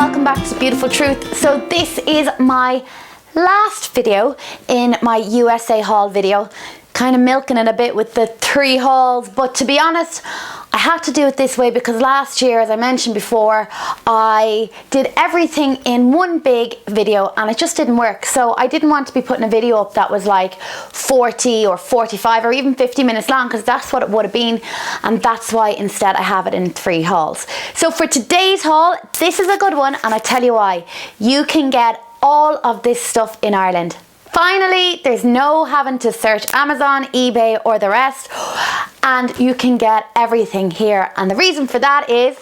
welcome back to Beautiful Truth. So this is my last video in my USA haul video. Kind of milking it a bit with the 3 hauls, but to be honest, I had to do it this way because last year, as I mentioned before, I did everything in one big video and it just didn't work. So I didn't want to be putting a video up that was like 40 or 45 or even 50 minutes long, because that's what it would have been, and that's why instead I have it in 3 hauls. So for today's haul, this is a good one, and I tell you why. You can get all of this stuff in Ireland. Finally, there's no having to search Amazon, eBay or the rest, and you can get everything here. And the reason for that is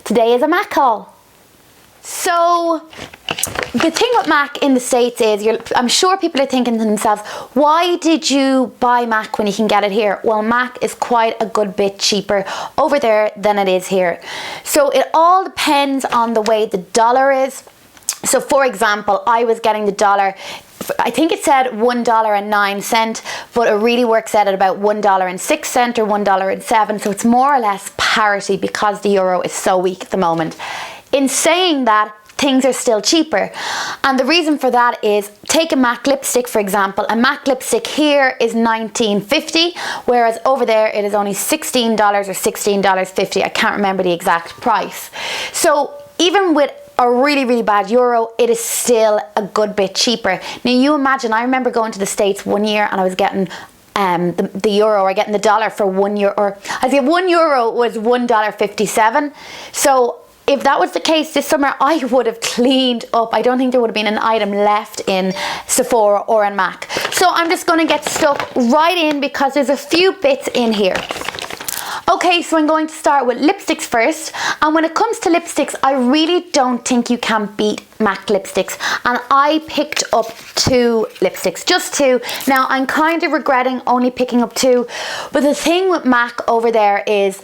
today is a MAC haul. So the thing with MAC in the States is, I'm sure people are thinking to themselves, why did you buy MAC when you can get it here? Well, MAC is quite a good bit cheaper over there than it is here. So it all depends on the way the dollar is. So for example, I was getting the dollar, I think it said $1.09, but it really works out at about $1.06 or $1.07. So it's more or less parity because the euro is so weak at the moment. In saying that, things are still cheaper. And the reason for that is, take a MAC lipstick for example. A MAC lipstick here is $19.50, whereas over there it is only $16 or $16.50. I can't remember the exact price. So even with a really bad euro, it is still a good bit cheaper. Now you imagine, I remember going to the States one year and I was getting the euro, or getting the dollar for €1, or I think €1 was $1.57. So if that was the case this summer, I would have cleaned up. I don't think there would have been an item left in Sephora or in MAC. So I'm just going to get stuck right in because there's a few bits in here. Okay, so I'm going to start with lipsticks first, and when it comes to lipsticks, I really don't think you can beat MAC lipsticks, and I picked up 2 lipsticks, just 2. Now I'm kind of regretting only picking up 2, but the thing with MAC over there is,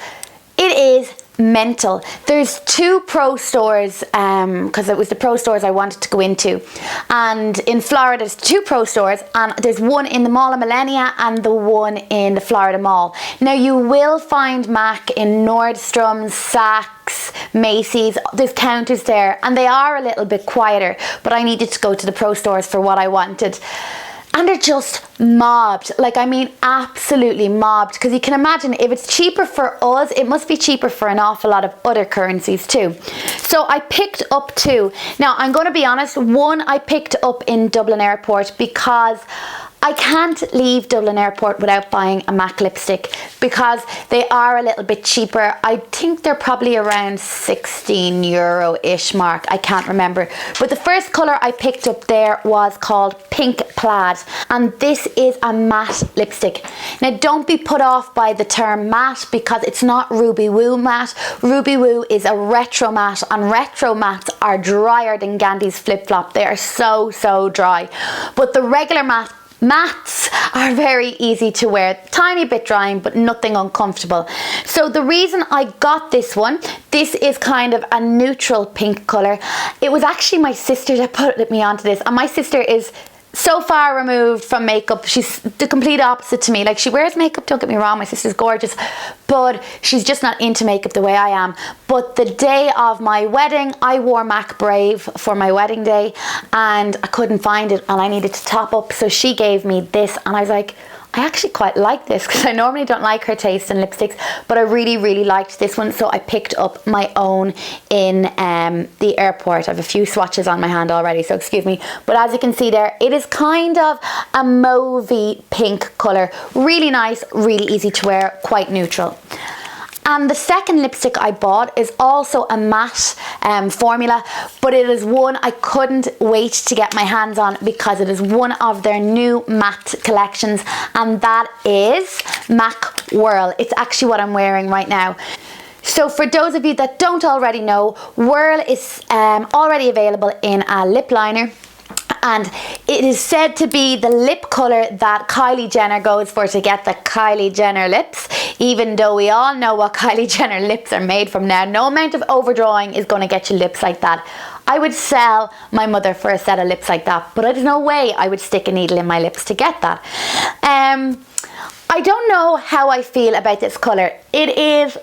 it is mental. There's 2 pro stores, because it was the pro stores I wanted to go into, and in Florida there's 2 pro stores, and there's one in the Mall of Millenia and the one in the Florida Mall. Now you will find MAC in Nordstrom's, Saks, Macy's. There's counters there and they are a little bit quieter, but I needed to go to the pro stores for what I wanted. And they're just mobbed. Like, I mean, absolutely mobbed. Because you can imagine, if it's cheaper for us, it must be cheaper for an awful lot of other currencies too. So I picked up 2. Now, I'm going to be honest, one I picked up in Dublin Airport because I can't leave Dublin Airport without buying a MAC lipstick because they are a little bit cheaper. I think they're probably around €16-ish mark. I can't remember. But the first colour I picked up there was called Pink Plaid, and this is a matte lipstick. Now don't be put off by the term matte because it's not Ruby Woo matte. Ruby Woo is a retro matte, and retro mattes are drier than Gandhi's Flip Flop. They are so dry. But the regular mattes are very easy to wear, tiny bit drying but nothing uncomfortable. So the reason I got this one, this is kind of a neutral pink colour. It was actually my sister that put me onto this, and my sister is so far removed from makeup. She's the complete opposite to me. Like, she wears makeup, don't get me wrong, my sister's gorgeous, but she's just not into makeup the way I am. But the day of my wedding, I wore MAC Brave for my wedding day and I couldn't find it and I needed to top up, so she gave me this and I was like, I actually quite like this, because I normally don't like her taste in lipsticks, but I really liked this one, so I picked up my own in the airport. I have a few swatches on my hand already, so excuse me. But as you can see there, it is kind of a mauvey pink colour. Really nice, really easy to wear, quite neutral. And the second lipstick I bought is also a matte formula, but it is one I couldn't wait to get my hands on because it is one of their new matte collections, and that is MAC Whirl. It's actually what I'm wearing right now. So for those of you that don't already know, Whirl is already available in a lip liner. And it is said to be the lip colour that Kylie Jenner goes for to get the Kylie Jenner lips, even though we all know what Kylie Jenner lips are made from now. No amount of overdrawing is going to get you lips like that. I would sell my mother for a set of lips like that, but there's no way I would stick a needle in my lips to get that. I don't know how I feel about this colour. It is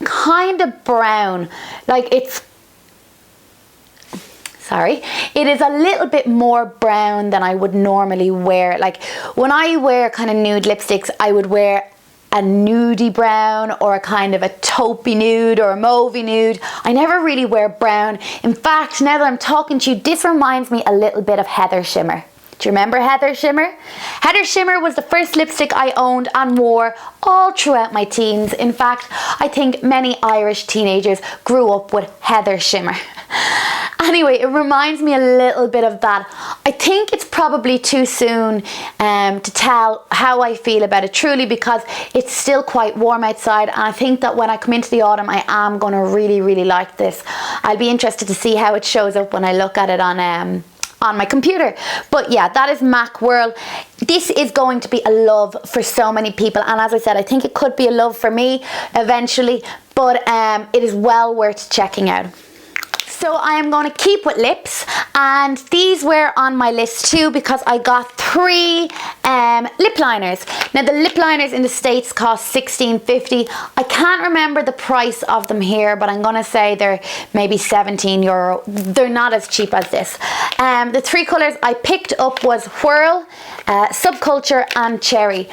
kind of brown, like it's sorry, it is a little bit more brown than I would normally wear. Like when I wear kind of nude lipsticks, I would wear a nudie brown or a kind of a taupey nude or a mauvey nude. I never really wear brown. In fact, now that I'm talking to you, this reminds me a little bit of Heather Shimmer. Do you remember Heather Shimmer? Heather Shimmer was the first lipstick I owned and wore all throughout my teens. In fact, I think many Irish teenagers grew up with Heather Shimmer. Anyway, it reminds me a little bit of that. I think it's probably too soon to tell how I feel about it truly, because it's still quite warm outside, and I think that when I come into the autumn I am going to really like this. I'll be interested to see how it shows up when I look at it on my computer. But yeah, that is MAC Whirl. This is going to be a love for so many people, and as I said, I think it could be a love for me eventually, but it is well worth checking out. So I am going to keep with lips, and these were on my list too because I got 3 lip liners. Now the lip liners in the States cost $16.50. I can't remember the price of them here, but I'm going to say they're maybe €17. They're not as cheap as this. The 3 colours I picked up was Whirl, Subculture and Cherry.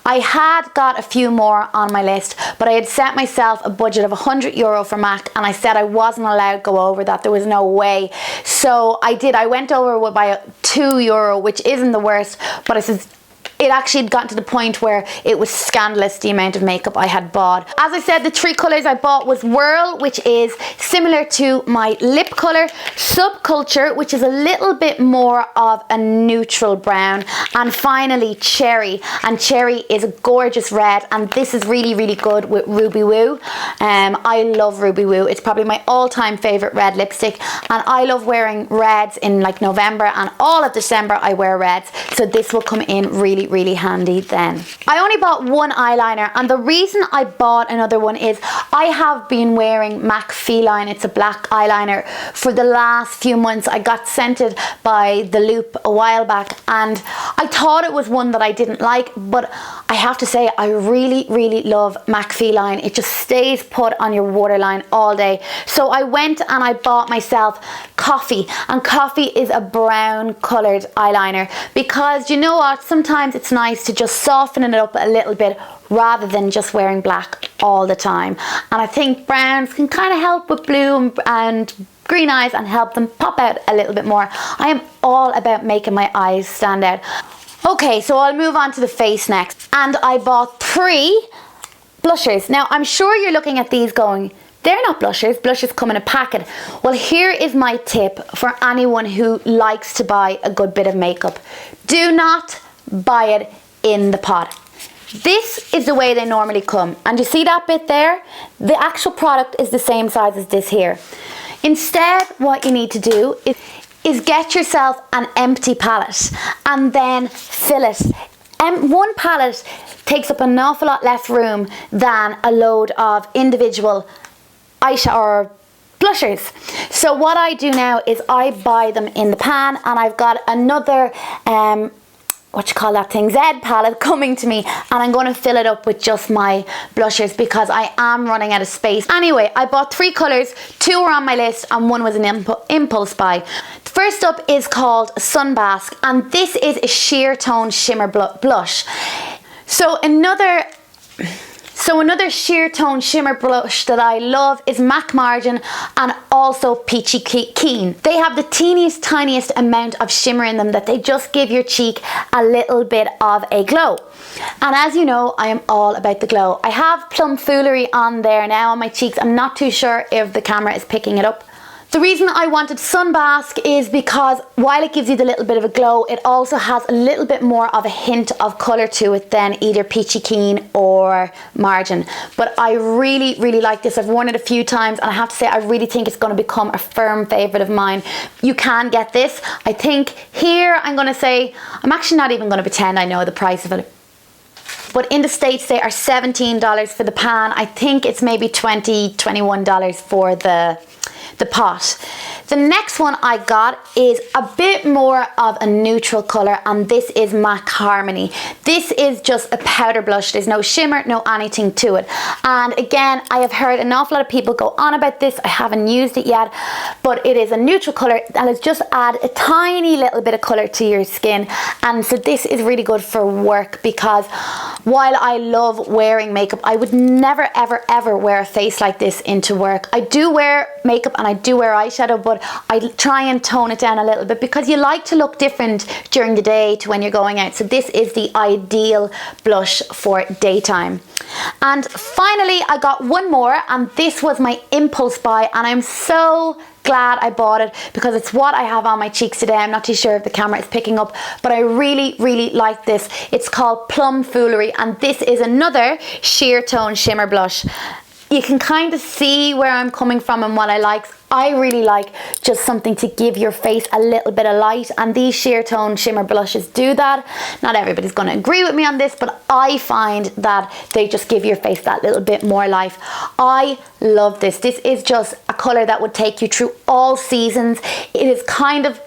I had got a few more on my list, but I had set myself a budget of €100 for MAC, and I said I wasn't allowed to go over that. There was no way. So I did. I went over by €2, which isn't the worst, but I said it actually had gotten to the point where it was scandalous the amount of makeup I had bought. As I said, the 3 colours I bought was Whirl, which is similar to my lip colour, Subculture, which is a little bit more of a neutral brown, and finally Cherry. And Cherry is a gorgeous red, and this is really good with Ruby Woo. I love Ruby Woo. It's probably my all-time favourite red lipstick, and I love wearing reds in like November, and all of December I wear reds, so this will come in really handy then. I only bought 1 eyeliner, and the reason I bought another one is I have been wearing MAC Feline. It's a black eyeliner for the last few months. I got sent it by The Loop a while back, and I thought it was one that I didn't like, but I have to say I really love MAC Feline. It just stays put on your waterline all day. So I went and I bought myself Coffee, and Coffee is a brown coloured eyeliner, because you know what, sometimes it's nice to just soften it up a little bit rather than just wearing black all the time. And I think browns can kind of help with blue and green eyes and help them pop out a little bit more. I am all about making my eyes stand out. Okay, so I'll move on to the face next, and I bought 3 blushers. Now I'm sure you're looking at these going, they're not blushers. Blushers come in a packet. Well, here is my tip for anyone who likes to buy a good bit of makeup. Do not buy it in the pot. This is the way they normally come. And you see that bit there? The actual product is the same size as this here. Instead, what you need to do is get yourself an empty palette and then fill it. One palette takes up an awful lot less room than a load of individual eyeshadow or blushers. So what I do now is I buy them in the pan, and I've got another what you call that thing, Z palette coming to me, and I'm going to fill it up with just my blushers because I am running out of space. Anyway, I bought 3 colours, 2 were on my list and 1 was an impulse buy. The first up is called Sunbath, and this is a sheer tone shimmer blush. So another sheer tone shimmer blush that I love is MAC Margin and also Peachy Keen. They have the teeniest, tiniest amount of shimmer in them that they just give your cheek a little bit of a glow. And as you know, I am all about the glow. I have Plum Foolery on there now on my cheeks. I'm not too sure if the camera is picking it up. The reason I wanted Sunbath is because while it gives you the little bit of a glow, it also has a little bit more of a hint of colour to it than either Peachy Keen or Margin. But I really like this. I've worn it a few times, and I have to say I really think it's going to become a firm favourite of mine. You can get this. I think here I'm going to say, I'm actually not even going to pretend I know the price of it. But in the States they are $17 for the pan. I think it's maybe $20, $21 for the pot. The next one I got is a bit more of a neutral colour, and this is MAC Harmony. This is just a powder blush. There's no shimmer, no anything to it. And again, I have heard an awful lot of people go on about this. I haven't used it yet, but it is a neutral colour that will just add a tiny little bit of colour to your skin. And so this is really good for work, because while I love wearing makeup, I would never ever ever wear a face like this into work. I do wear makeup and I do wear eyeshadow, but I try and tone it down a little bit because you like to look different during the day to when you're going out. So this is the ideal blush for daytime. And finally, I got one more, and this was my impulse buy, and I'm so glad I bought it because it's what I have on my cheeks today. I'm not too sure if the camera is picking up, but I really like this. It's called Plum Foolery, and this is another sheer tone shimmer blush. You can kind of see where I'm coming from and what I like. I really like just something to give your face a little bit of light, and these sheer tone shimmer blushes do that. Not everybody's going to agree with me on this, but I find that they just give your face that little bit more life. I love this. This is just a colour that would take you through all seasons. It is kind of,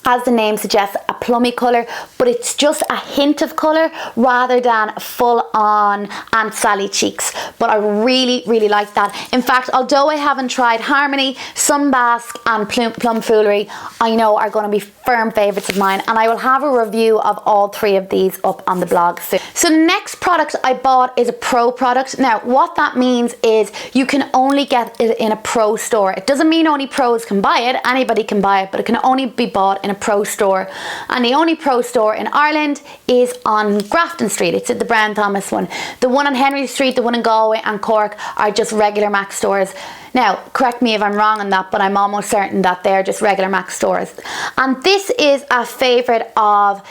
as the name suggests, a plummy colour, but it's just a hint of colour rather than full on Aunt Sally cheeks. But I really like that. In fact, although I haven't tried Harmony, Sunbath and Plum Foolery, I know are going to be firm favourites of mine, and I will have a review of all three of these up on the blog soon. So the next product I bought is a pro product. Now what that means is you can only get it in a pro store. It doesn't mean only pros can buy it, anybody can buy it, but it can only be bought in a pro store. And the only pro store in Ireland is on Grafton Street. It's at the Brown Thomas one. The one on Henry Street, the one in Galway and Cork are just regular MAC stores. Now, correct me if I'm wrong on that, but I'm almost certain that they're just regular MAC stores. And this is a favourite of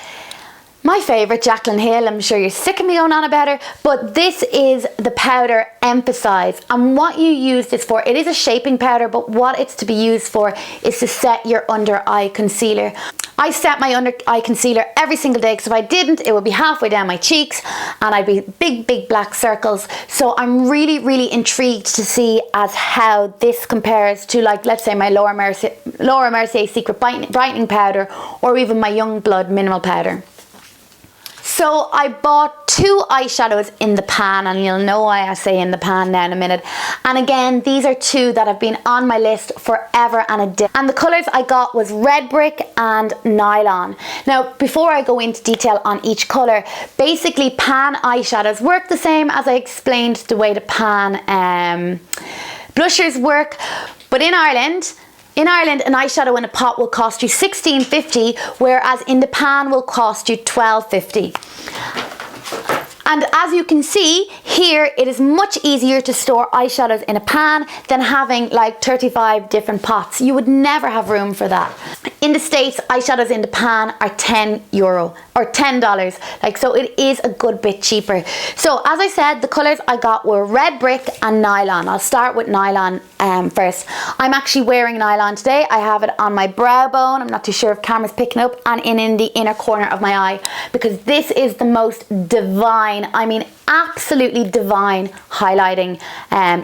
my favourite, Jaclyn Hill. I'm sure you're sick of me going on about her, but this is the powder Emphasize. And what you use this for, it is a shaping powder, but what it's to be used for is to set your under eye concealer. I set my under eye concealer every single day, because if I didn't, it would be halfway down my cheeks and I'd be big black circles. So I'm really intrigued to see as how this compares to, like, let's say my Laura Mercier Secret Brightening Powder, or even my Youngblood Minimal Powder. So I bought two eyeshadows in the pan, and you'll know why I say in the pan now in a minute. And again, these are two that have been on my list forever and a day. And the colours I got was Red Brick and Nylon. Now, before I go into detail on each colour, basically pan eyeshadows work the same as I explained the way the pan blushers work. But in Ireland, an eyeshadow in a pot will cost you $16.50, whereas in the pan will cost you $12.50. And as you can see here, it is much easier to store eyeshadows in a pan than having like 35 different pots. You would never have room for that. In the States, eyeshadows in the pan are €10 or $10. Like, so it is a good bit cheaper. So as I said, the colours I got were Red Brick and Nylon. I'll start with Nylon first. I'm actually wearing Nylon today. I have it on my brow bone. I'm not too sure if camera's picking up, and in the inner corner of my eye, because this is the most divine, I mean absolutely divine highlighting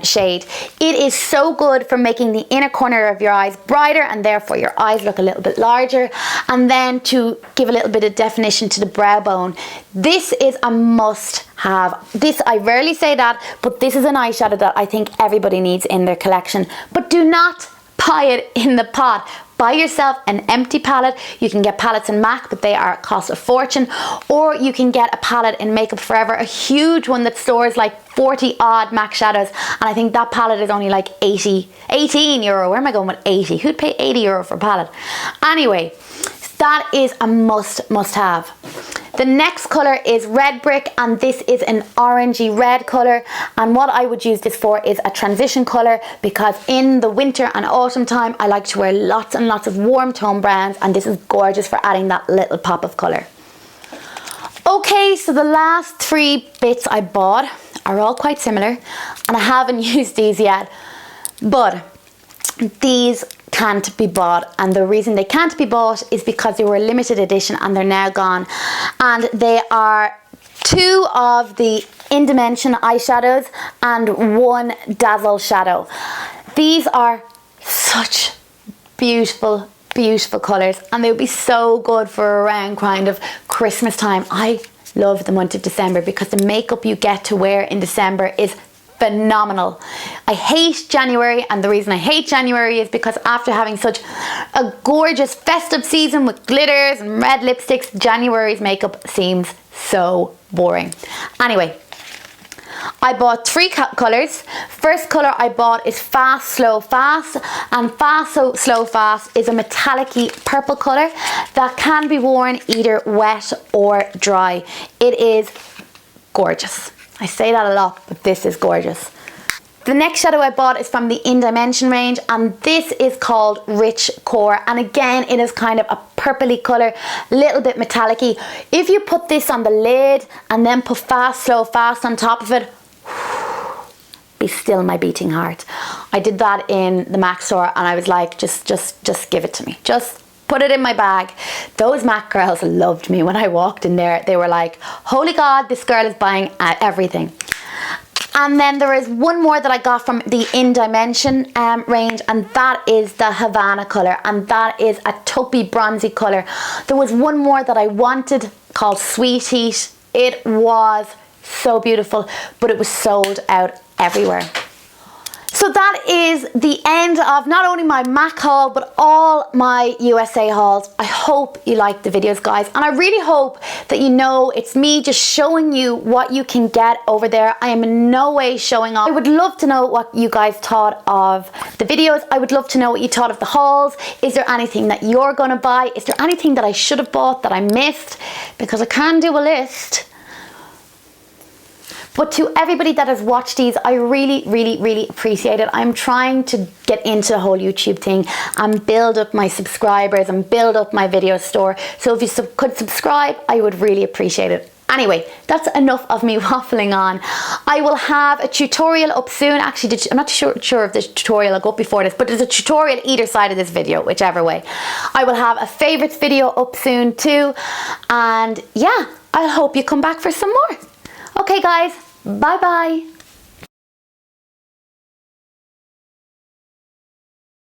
shade. It is so good for making the inner corner of your eyes brighter, and therefore your eyes look a little bit larger, and then to give a little bit of definition to the brow bone. This is a must have. This, I rarely say that, but this is an eyeshadow that I think everybody needs in their collection. But do not buy it in the pot. Buy yourself an empty palette. You can get palettes in MAC, but they cost a fortune. Or you can get a palette in Makeup Forever, a huge one that stores like 40 odd MAC shadows. And I think that palette is only like €18. Where am I going with 80? Who'd pay €80 for a palette? Anyway, that is a must have. The next colour is Red Brick, and this is an orangey red colour, and what I would use this for is a transition colour, because in the winter and autumn time I like to wear lots and lots of warm tone browns, and this is gorgeous for adding that little pop of colour. Okay, so the last three bits I bought are all quite similar, and I haven't used these yet, but these can't be bought, and the reason they can't be bought is because they were a limited edition and they're now gone. And they are two of the In Dimension eyeshadows and one Dazzle shadow. These are such beautiful, beautiful colours, and they would be so good for around kind of Christmas time. I love the month of December because the makeup you get to wear in December is phenomenal. I hate January, and the reason I hate January is because after having such a gorgeous festive season with glitters and red lipsticks, January's makeup seems so boring. Anyway, I bought 3 colours. First colour I bought is Fast, Slow, Fast, and Fast, Slow, Fast is a metallic-y purple colour that can be worn either wet or dry. It is gorgeous. I say that a lot, but this is gorgeous. The next shadow I bought is from the In Dimension range, and this is called Rich Core, and again it is kind of a purpley colour, little bit metallic-y. If you put this on the lid and then put Fast, Slow, Fast on top of it, be still my beating heart. I did that in the MAC store and I was like, just give it to me. Just put it in my bag. Those MAC girls loved me when I walked in there. They were like, holy God, this girl is buying everything. And then there is one more that I got from the In Dimension range, and that is the Havana Color, and that is a taupey bronzy colour. There was one more that I wanted called Sweet Heat. It was so beautiful, but it was sold out everywhere. So that is the end of not only my MAC haul, but all my USA hauls. I hope you liked the videos, guys. And I really hope that you know it's me just showing you what you can get over there. I am in no way showing off. I would love to know what you guys thought of the videos. I would love to know what you thought of the hauls. Is there anything that you're gonna buy? Is there anything that I should have bought that I missed? Because I can do a list. But to everybody that has watched these, I really, really, really appreciate it. I'm trying to get into the whole YouTube thing and build up my subscribers and build up my video store. So if you could subscribe, I would really appreciate it. Anyway, that's enough of me waffling on. I will have a tutorial up soon. Actually, I'm not sure if the tutorial will go up before this, but there's a tutorial either side of this video, whichever way. I will have a favorites video up soon too. And yeah, I hope you come back for some more. Okay guys, bye bye.